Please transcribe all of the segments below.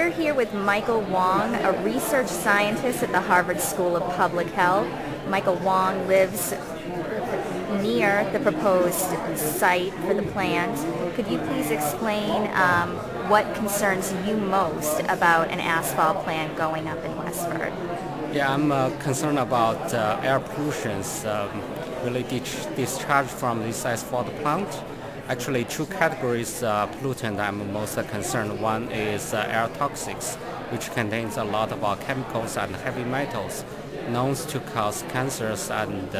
we're here with Michael Wong, a research scientist at the Harvard School of Public Health. Michael Wong lives near the proposed site for the plant. Could you please explain what concerns you most about an asphalt plant going up in Westford? Yeah, I'm concerned about air pollution really discharged from this asphalt plant. Actually, two categories of pollutant I'm most concerned. One is air toxics, which contains a lot of chemicals and heavy metals known to cause cancers and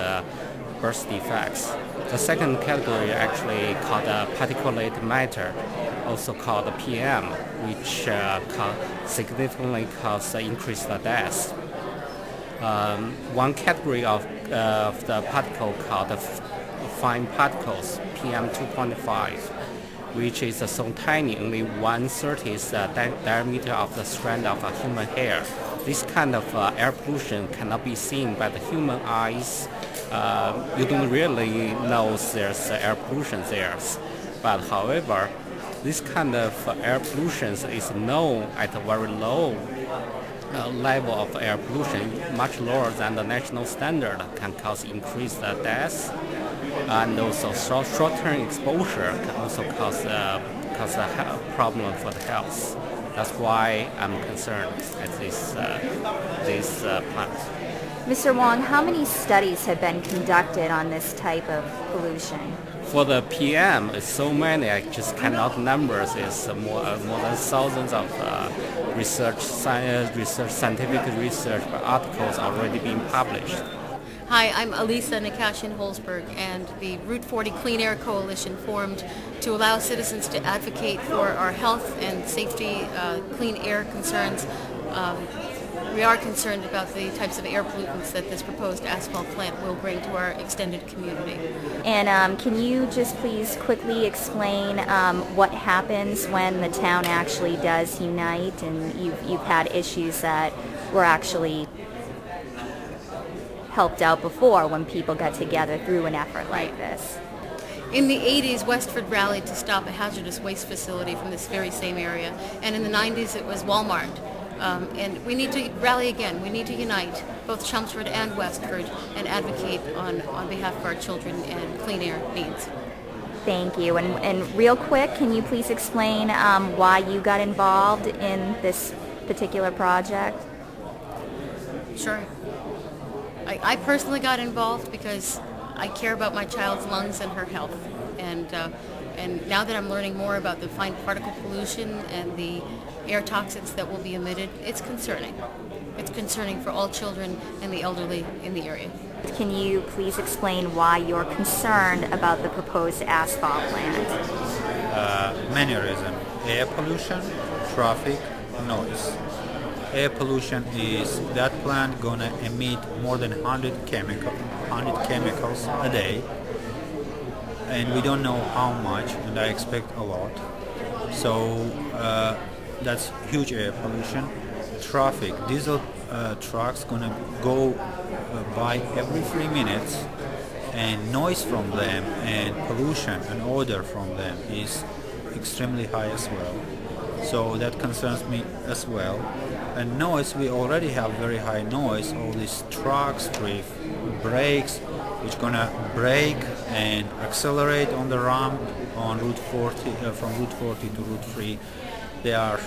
birth defects. The second category actually called particulate matter, also called PM, which significantly cause increased deaths. One category of the particle called fine particles, PM 2.5, which is so tiny, only 1/30th diameter of the strand of a human hair. This kind of air pollution cannot be seen by the human eyes. You don't really know there's air pollution there. But however, this kind of air pollution is known at a very low level of air pollution, much lower than the national standard, can cause increased deaths, and also short-term exposure can also cause a problem for the health. That's why I'm concerned at this plant. Mr. Wong, how many studies have been conducted on this type of pollution? For the PM, it's so many, I just cannot number. It's more than thousands of scientific research articles already being published. Hi, I'm Elisa Nakashian-Holzberg, and the Route 40 Clean Air Coalition formed to allow citizens to advocate for our health and safety, clean air concerns. We are concerned about the types of air pollutants that this proposed asphalt plant will bring to our extended community. And can you just please quickly explain what happens when the town actually does unite, and you've had issues that were actually helped out before when people got together through an effort like this? In the 80s, Westford rallied to stop a hazardous waste facility from this very same area, and in the 90s it was Walmart. And we need to rally again. We need to unite, both Chelmsford and Westford, and advocate on behalf of our children and clean air needs. Thank you. And real quick, can you please explain why you got involved in this particular project? Sure. I personally got involved because I care about my child's lungs and her health. And now that I'm learning more about the fine particle pollution and the air toxins that will be emitted, it's concerning. It's concerning for all children and the elderly in the area. Can you please explain why you're concerned about the proposed asphalt plant? Many reasons. Air pollution, traffic, noise. Air pollution is that plant gonna emit more than 100 chemicals a day, and we don't know how much, and I expect a lot. So that's huge air pollution. Traffic, diesel trucks gonna go by every 3 minutes, and noise from them and pollution and odor from them is extremely high as well. So that concerns me as well. And noise, we already have very high noise. All these trucks, brakes, which gonna brake and accelerate on the ramp on Route 40, from Route 40 to Route 3. They are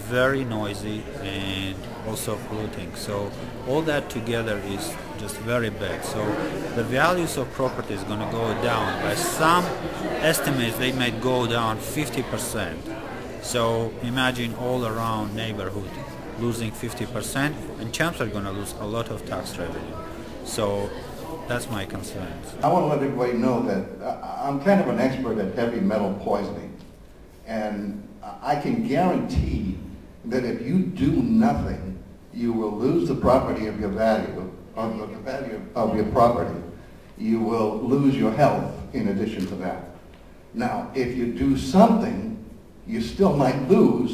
very noisy and also polluting. So all that together is just very bad. So the values of property is gonna go down. By some estimates, they might go down 50%. So imagine all around neighborhood losing 50%, and Chelmsford are going to lose a lot of tax revenue. So that's my concern. I want to let everybody know that I'm kind of an expert at heavy metal poisoning, and I can guarantee that if you do nothing, you will lose the property of your value, the value of your property. You will lose your health in addition to that. Now, if you do something, you still might lose,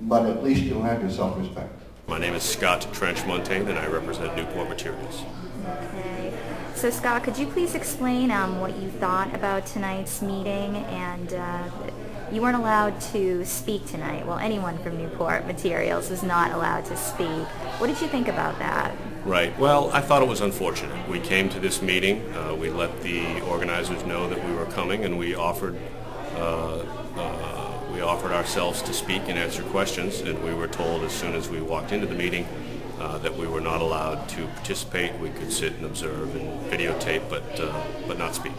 but at least you'll have your self-respect. My name is Scott Trench-Montaigne, and I represent Newport Materials. Okay. So Scott, could you please explain what you thought about tonight's meeting and You weren't allowed to speak tonight. Well, anyone from Newport Materials was not allowed to speak. What did you think about that? Right. Well, I thought it was unfortunate. We came to this meeting. We let the organizers know that we were coming, and we offered ourselves to speak and answer questions. And we were told as soon as we walked into the meeting that we were not allowed to participate. We could sit and observe and videotape, but not speak.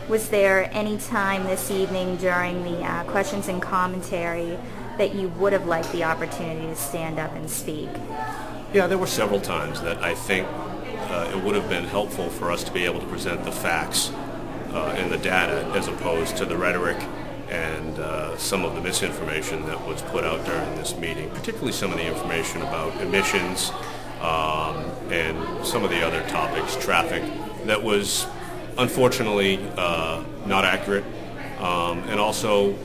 Was there any time this evening during the questions and commentary that you would have liked the opportunity to stand up and speak? Yeah, there were several times that I think it would have been helpful for us to be able to present the facts and the data as opposed to the rhetoric and some of the misinformation that was put out during this meeting, particularly some of the information about emissions and some of the other topics, traffic, that was unfortunately not accurate, and also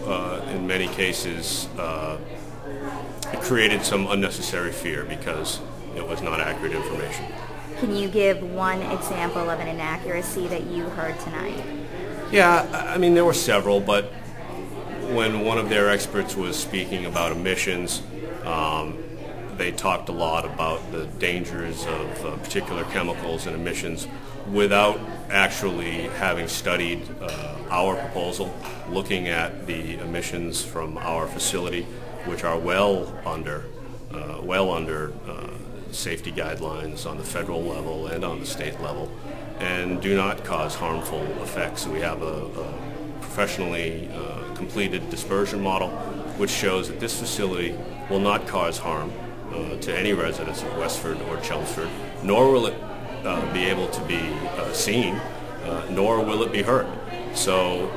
in many cases it created some unnecessary fear because it was not accurate information. Can you give one example of an inaccuracy that you heard tonight? Yeah, I mean there were several, but when one of their experts was speaking about emissions, they talked a lot about the dangers of particular chemicals and emissions without actually having studied our proposal, looking at the emissions from our facility, which are well under safety guidelines on the federal level and on the state level, and do not cause harmful effects. We have a professionally completed dispersion model, which shows that this facility will not cause harm to any residents of Westford or Chelmsford, nor will it be able to be seen, nor will it be heard. So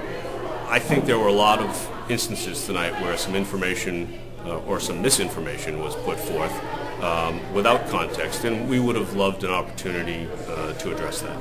I think there were a lot of instances tonight where some information or some misinformation was put forth without context, and we would have loved an opportunity to address that.